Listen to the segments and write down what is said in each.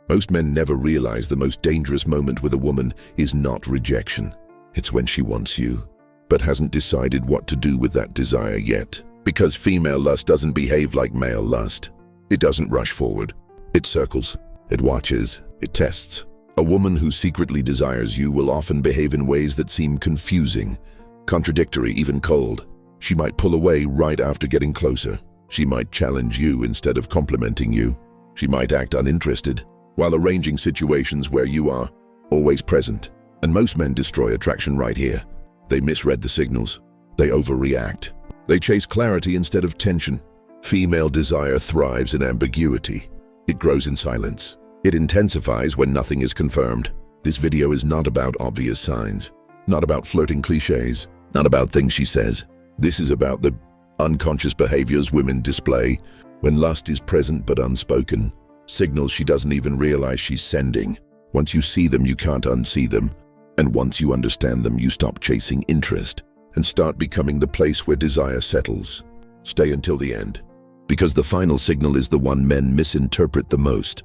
Most men never realize the most dangerous moment with a woman is not rejection. It's when she wants you, but hasn't decided what to do with that desire yet. Because female lust doesn't behave like male lust. It doesn't rush forward. It circles. It watches. It tests. A woman who secretly desires you will often behave in ways that seem confusing, contradictory, even cold. She might pull away right after getting closer. She might challenge you instead of complimenting you. She might act uninterested, while arranging situations where you are always present. And most men destroy attraction right here. They misread the signals. They overreact. They chase clarity instead of tension. Female desire thrives in ambiguity. It grows in silence. It intensifies when nothing is confirmed. This video is not about obvious signs, not about flirting cliches, not about things she says. This is about the unconscious behaviors women display when lust is present but unspoken. Signals she doesn't even realize she's sending. Once you see them, you can't unsee them. And once you understand them, you stop chasing interest and start becoming the place where desire settles. Stay until the end, because the final signal is the one men misinterpret the most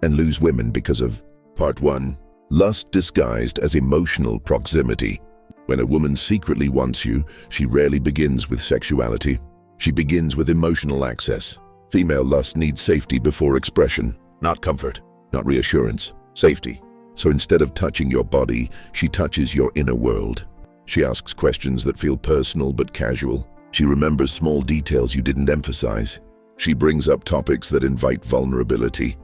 and lose women because of. Part 1. Lust disguised as emotional proximity. When a woman secretly wants you, she rarely begins with sexuality. She begins with emotional access. Female lust needs safety before expression, not comfort, not reassurance, safety. So instead of touching your body, she touches your inner world. She asks questions that feel personal but casual. She remembers small details you didn't emphasize. She brings up topics that invite vulnerability,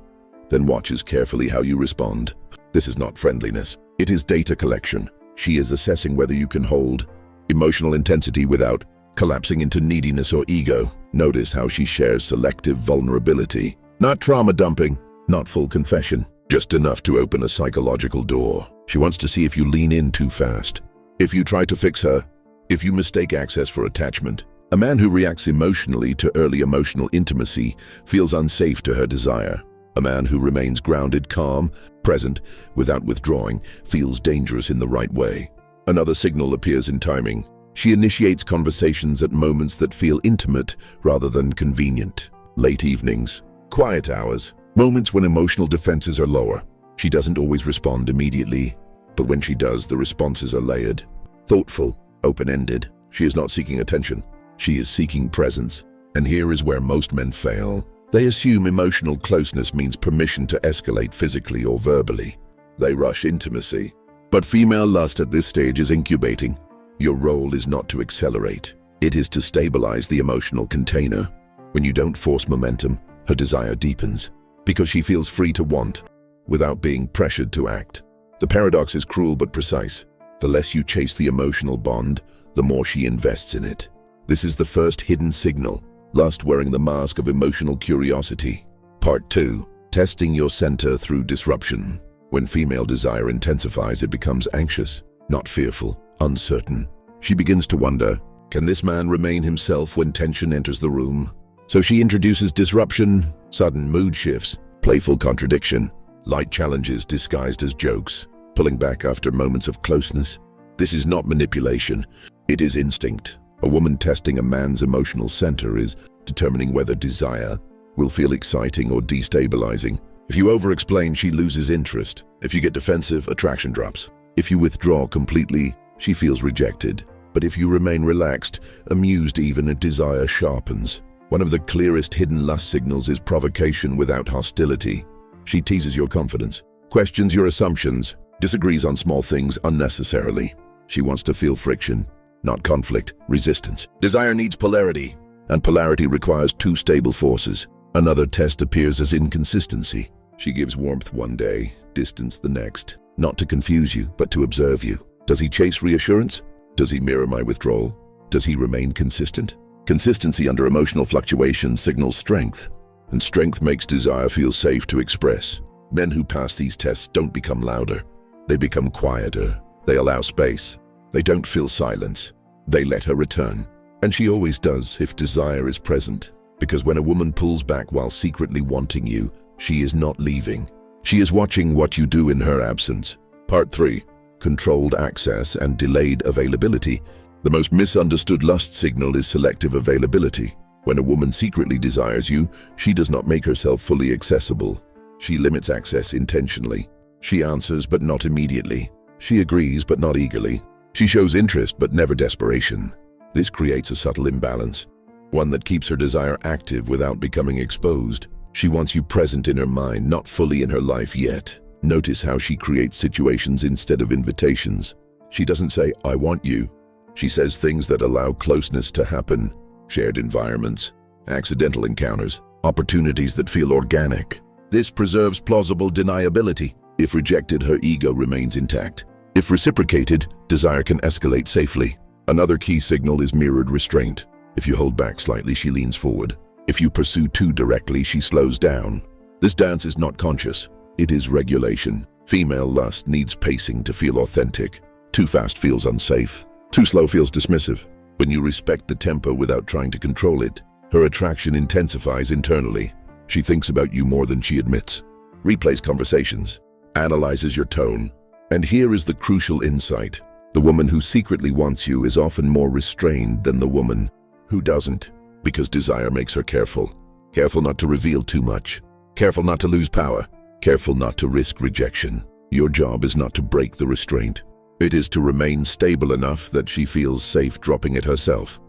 then watches carefully how you respond. This is not friendliness. It is data collection. She is assessing whether you can hold emotional intensity without collapsing into neediness or ego. Notice how she shares selective vulnerability. Not trauma dumping, not full confession, just enough to open a psychological door. She wants to see if you lean in too fast, if you try to fix her, if you mistake access for attachment. A man who reacts emotionally to early emotional intimacy feels unsafe to her desire. A man who remains grounded, calm, present, without withdrawing, feels dangerous in the right way. Another signal appears in timing. She initiates conversations at moments that feel intimate rather than convenient. Late evenings, quiet hours, moments when emotional defenses are lower. She doesn't always respond immediately, but when she does, the responses are layered, thoughtful, open-ended. She is not seeking attention. She is seeking presence. And here is where most men fail. They assume emotional closeness means permission to escalate physically or verbally. They rush intimacy. But female lust at this stage is incubating. Your role is not to accelerate. It is to stabilize the emotional container. When you don't force momentum, her desire deepens, because she feels free to want, without being pressured to act. The paradox is cruel but precise. The less you chase the emotional bond, the more she invests in it. This is the first hidden signal. Lust wearing the mask of emotional curiosity. Part 2. Testing your center through disruption. When female desire intensifies, it becomes anxious, not fearful, uncertain. She begins to wonder, can this man remain himself when tension enters the room? So she introduces disruption, sudden mood shifts, playful contradiction, light challenges disguised as jokes, pulling back after moments of closeness. This is not manipulation, it is instinct. A woman testing a man's emotional center is determining whether desire will feel exciting or destabilizing. If you over-explain, she loses interest. If you get defensive, attraction drops. If you withdraw completely, she feels rejected. But if you remain relaxed, amused even, desire sharpens. One of the clearest hidden lust signals is provocation without hostility. She teases your confidence, questions your assumptions, disagrees on small things unnecessarily. She wants to feel friction, not conflict, resistance. Desire needs polarity, and polarity requires two stable forces. Another test appears as inconsistency. She gives warmth one day, distance the next. Not to confuse you, but to observe you. Does he chase reassurance? Does he mirror my withdrawal? Does he remain consistent? Consistency under emotional fluctuation signals strength, and strength makes desire feel safe to express. Men who pass these tests don't become louder. They become quieter. They allow space. They don't fill silence. They let her return. And she always does if desire is present. Because when a woman pulls back while secretly wanting you, she is not leaving. She is watching what you do in her absence. Part 3. Controlled access and delayed availability. The most misunderstood lust signal is selective availability. When a woman secretly desires you, she does not make herself fully accessible. She limits access intentionally. She answers but not immediately. She agrees but not eagerly. She shows interest but never desperation. This creates a subtle imbalance, one that keeps her desire active without becoming exposed. She wants you present in her mind, not fully in her life yet. Notice how she creates situations instead of invitations. She doesn't say, "I want you." She says things that allow closeness to happen. Shared environments, accidental encounters, opportunities that feel organic. This preserves plausible deniability. If rejected, her ego remains intact. If reciprocated, desire can escalate safely. Another key signal is mirrored restraint. If you hold back slightly, she leans forward. If you pursue too directly, she slows down. This dance is not conscious. It is regulation. Female lust needs pacing to feel authentic. Too fast feels unsafe. Too slow feels dismissive. When you respect the tempo without trying to control it, her attraction intensifies internally. She thinks about you more than she admits. Replays conversations. Analyzes your tone. And here is the crucial insight. The woman who secretly wants you is often more restrained than the woman who doesn't, because desire makes her careful. Careful not to reveal too much. Careful not to lose power. Careful not to risk rejection. Your job is not to break the restraint. It is to remain stable enough that she feels safe dropping it herself.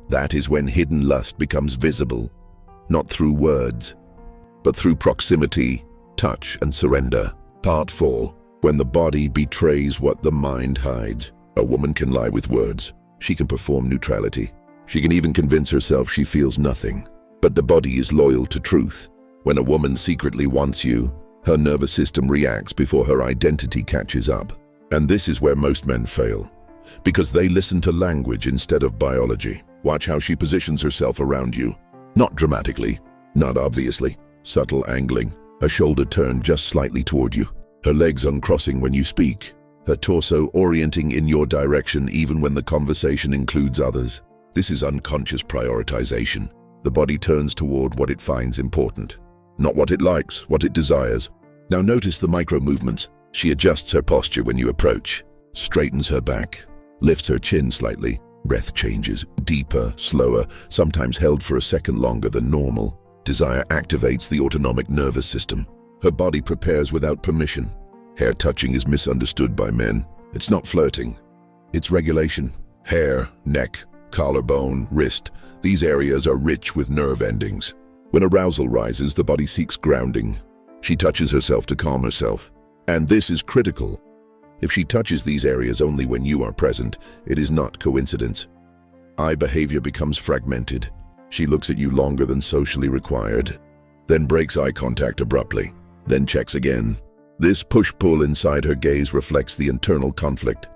That is when hidden lust becomes visible, not through words, but through proximity, touch, and surrender. Part 4. When the body betrays what the mind hides. A woman can lie with words. She can perform neutrality. She can even convince herself she feels nothing. But the body is loyal to truth. When a woman secretly wants you, her nervous system reacts before her identity catches up. And this is where most men fail, because they listen to language instead of biology. Watch how she positions herself around you. Not dramatically, not obviously. Subtle angling, her shoulder turned just slightly toward you. Her legs uncrossing when you speak. Her torso orienting in your direction even when the conversation includes others. This is unconscious prioritization. The body turns toward what it finds important. Not what it likes, what it desires. Now notice the micro movements. She adjusts her posture when you approach, straightens her back, lifts her chin slightly. Breath changes, deeper, slower, sometimes held for a second longer than normal. Desire activates the autonomic nervous system. Her body prepares without permission. Hair touching is misunderstood by men. It's not flirting. It's regulation. Hair, neck, collarbone, wrist. These areas are rich with nerve endings. When arousal rises, the body seeks grounding. She touches herself to calm herself. And this is critical. If she touches these areas only when you are present, it is not coincidence. Eye behavior becomes fragmented. She looks at you longer than socially required, then breaks eye contact abruptly, then checks again. This push-pull inside her gaze reflects the internal conflict.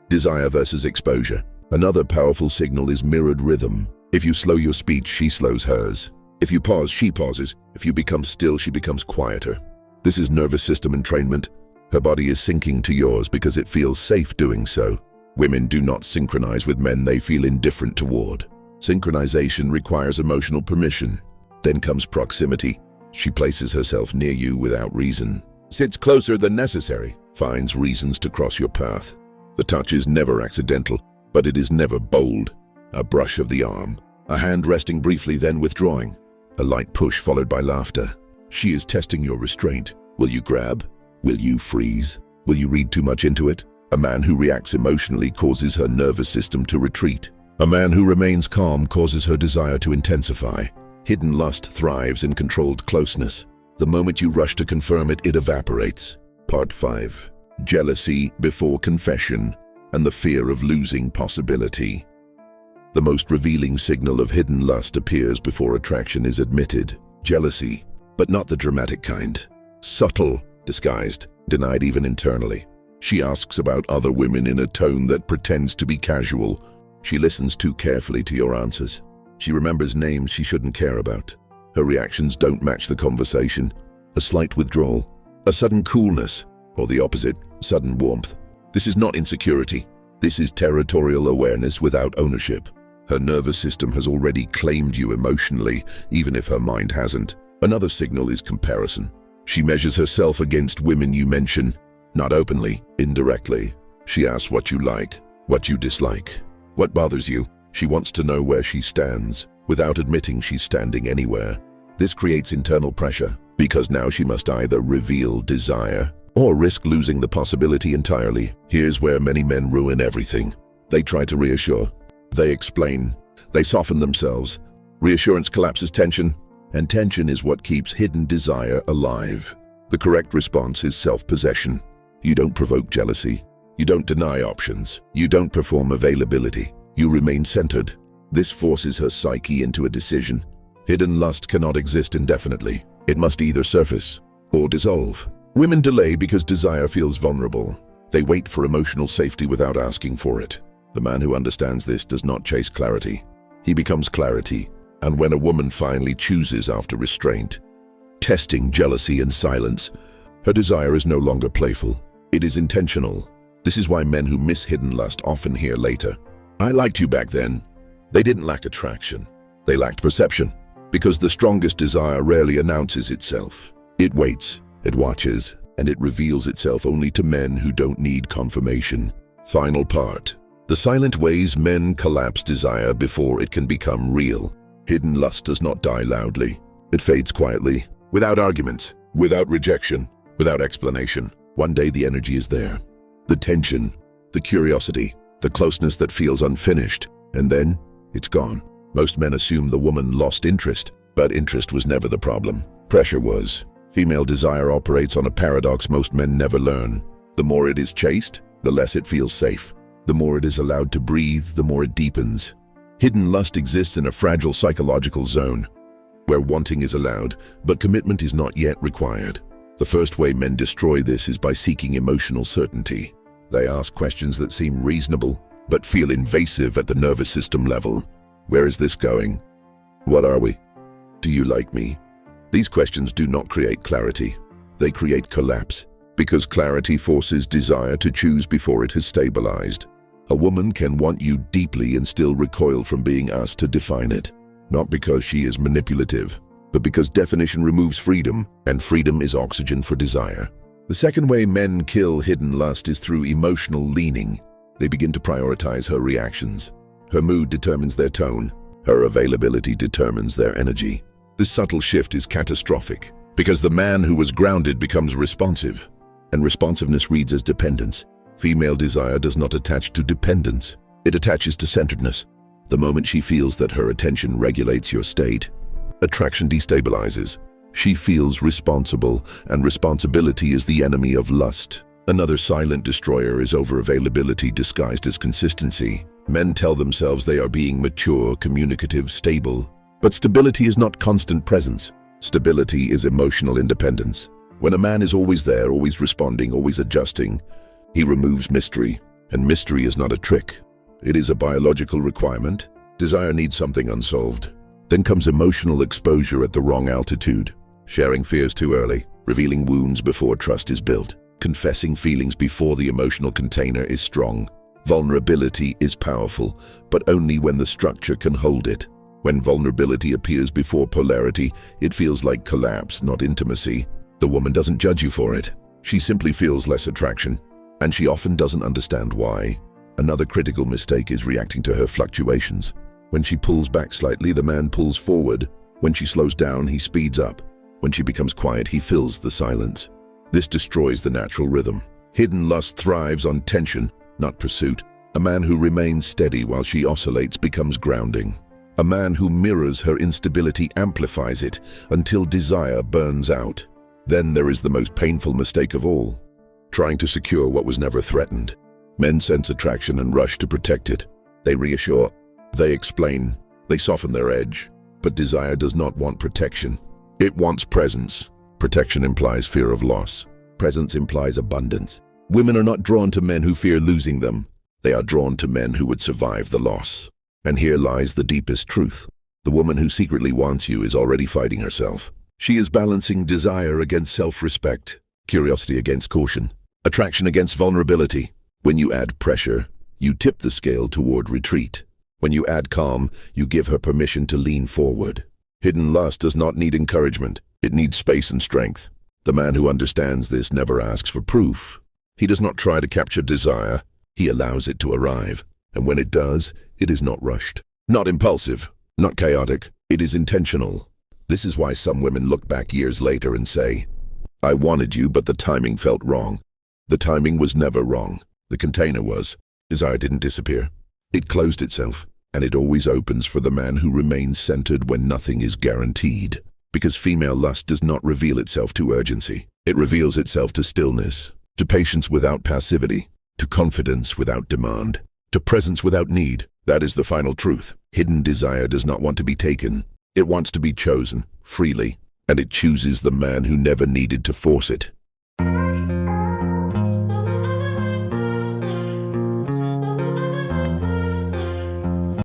Desire versus exposure. Another powerful signal is mirrored rhythm. If you slow your speech, she slows hers. If you pause, she pauses. If you become still, she becomes quieter. This is nervous system entrainment. Her body is syncing to yours because it feels safe doing so. Women do not synchronize with men they feel indifferent toward. Synchronization requires emotional permission. Then comes proximity. She places herself near you without reason. Sits closer than necessary. Finds reasons to cross your path. The touch is never accidental, but it is never bold. A brush of the arm. A hand resting briefly, then withdrawing. A light push followed by laughter. She is testing your restraint. Will you grab? Will you freeze? Will you read too much into it? A man who reacts emotionally causes her nervous system to retreat. A man who remains calm causes her desire to intensify. Hidden lust thrives in controlled closeness. The moment you rush to confirm it, it evaporates. Part 5. Jealousy before confession and the fear of losing possibility. The most revealing signal of hidden lust appears before attraction is admitted. Jealousy, but not the dramatic kind. Subtle, disguised, denied even internally. She asks about other women in a tone that pretends to be casual. She listens too carefully to your answers. She remembers names she shouldn't care about. Her reactions don't match the conversation. A slight withdrawal, a sudden coolness, or the opposite, sudden warmth. This is not insecurity. This is territorial awareness without ownership. Her nervous system has already claimed you emotionally, even if her mind hasn't. Another signal is comparison. She measures herself against women you mention, not openly, indirectly. She asks what you like, what you dislike, what bothers you. She wants to know where she stands, without admitting she's standing anywhere. This creates internal pressure. because now she must either reveal desire or risk losing the possibility entirely. Here's where many men ruin everything. They try to reassure. They explain. They soften themselves. Reassurance collapses tension, and tension is what keeps hidden desire alive. The correct response is self-possession. You don't provoke jealousy. You don't deny options. You don't perform availability. You remain centered. This forces her psyche into a decision. Hidden lust cannot exist indefinitely. It must either surface or dissolve. Women delay because desire feels vulnerable. They wait for emotional safety without asking for it. The man who understands this does not chase clarity. He becomes clarity. And when a woman finally chooses after restraint, testing, jealousy, and silence, her desire is no longer playful. It is intentional. This is why men who miss hidden lust often hear later, "I liked you back then." They didn't lack attraction. They lacked perception. Because the strongest desire rarely announces itself. It waits, it watches, and it reveals itself only to men who don't need confirmation. Final part. The silent ways men collapse desire before it can become real. Hidden lust does not die loudly. It fades quietly, without arguments, without rejection, without explanation. One day the energy is there. The tension, the curiosity, the closeness that feels unfinished, and then it's gone. Most men assume the woman lost interest, but interest was never the problem. Pressure was. Female desire operates on a paradox most men never learn. The more it is chased, the less it feels safe. The more it is allowed to breathe, the more it deepens. Hidden lust exists in a fragile psychological zone, where wanting is allowed, but commitment is not yet required. The first way men destroy this is by seeking emotional certainty. They ask questions that seem reasonable, but feel invasive at the nervous system level. Where is this going? What are we? Do you like me? These questions do not create clarity. They create collapse, because clarity forces desire to choose before it has stabilized. A woman can want you deeply and still recoil from being asked to define it, not because she is manipulative, but because definition removes freedom, and freedom is oxygen for desire. The second way men kill hidden lust is through emotional leaning. They begin to prioritize her reactions. Her mood determines their tone. Her availability determines their energy. This subtle shift is catastrophic, because the man who was grounded becomes responsive, and responsiveness reads as dependence. Female desire does not attach to dependence. It attaches to centeredness. The moment she feels that her attention regulates your state, attraction destabilizes. She feels responsible, and responsibility is the enemy of lust. Another silent destroyer is overavailability disguised as consistency. Men tell themselves they are being mature, communicative, stable. But stability is not constant presence. Stability is emotional independence. When a man is always there, always responding, always adjusting, he removes mystery. And mystery is not a trick. It is a biological requirement. Desire needs something unsolved. Then comes emotional exposure at the wrong altitude. Sharing fears too early, revealing wounds before trust is built, confessing feelings before the emotional container is strong. Vulnerability is powerful, but only when the structure can hold it. When vulnerability appears before polarity, it feels like collapse, not intimacy. The woman doesn't judge you for it. She simply feels less attraction, and she often doesn't understand why. Another critical mistake is reacting to her fluctuations. When she pulls back slightly, the man pulls forward. When she slows down, he speeds up. When she becomes quiet, he fills the silence. This destroys the natural rhythm. Hidden lust thrives on tension, not pursuit. A man who remains steady while she oscillates becomes grounding. A man who mirrors her instability amplifies it until desire burns out. Then there is the most painful mistake of all, trying to secure what was never threatened. Men sense attraction and rush to protect it. They reassure, they explain, they soften their edge. But desire does not want protection. It wants presence. Protection implies fear of loss. Presence implies abundance. Women are not drawn to men who fear losing them. They are drawn to men who would survive the loss. And here lies the deepest truth. The woman who secretly wants you is already fighting herself. She is balancing desire against self-respect, curiosity against caution, attraction against vulnerability. When you add pressure, you tip the scale toward retreat. When you add calm, you give her permission to lean forward. Hidden lust does not need encouragement. It needs space and strength. The man who understands this never asks for proof. He does not try to capture desire. He allows it to arrive. And when it does, it is not rushed, not impulsive, not chaotic. It is intentional. This is why some women look back years later and say, "I wanted you, but the timing felt wrong." The timing was never wrong. The container was. Desire didn't disappear. It closed itself, and it always opens for the man who remains centered when nothing is guaranteed. Because female lust does not reveal itself to urgency. It reveals itself to stillness, to patience without passivity, to confidence without demand, to presence without need. That is the final truth. Hidden desire does not want to be taken. It wants to be chosen, freely, and it chooses the man who never needed to force it.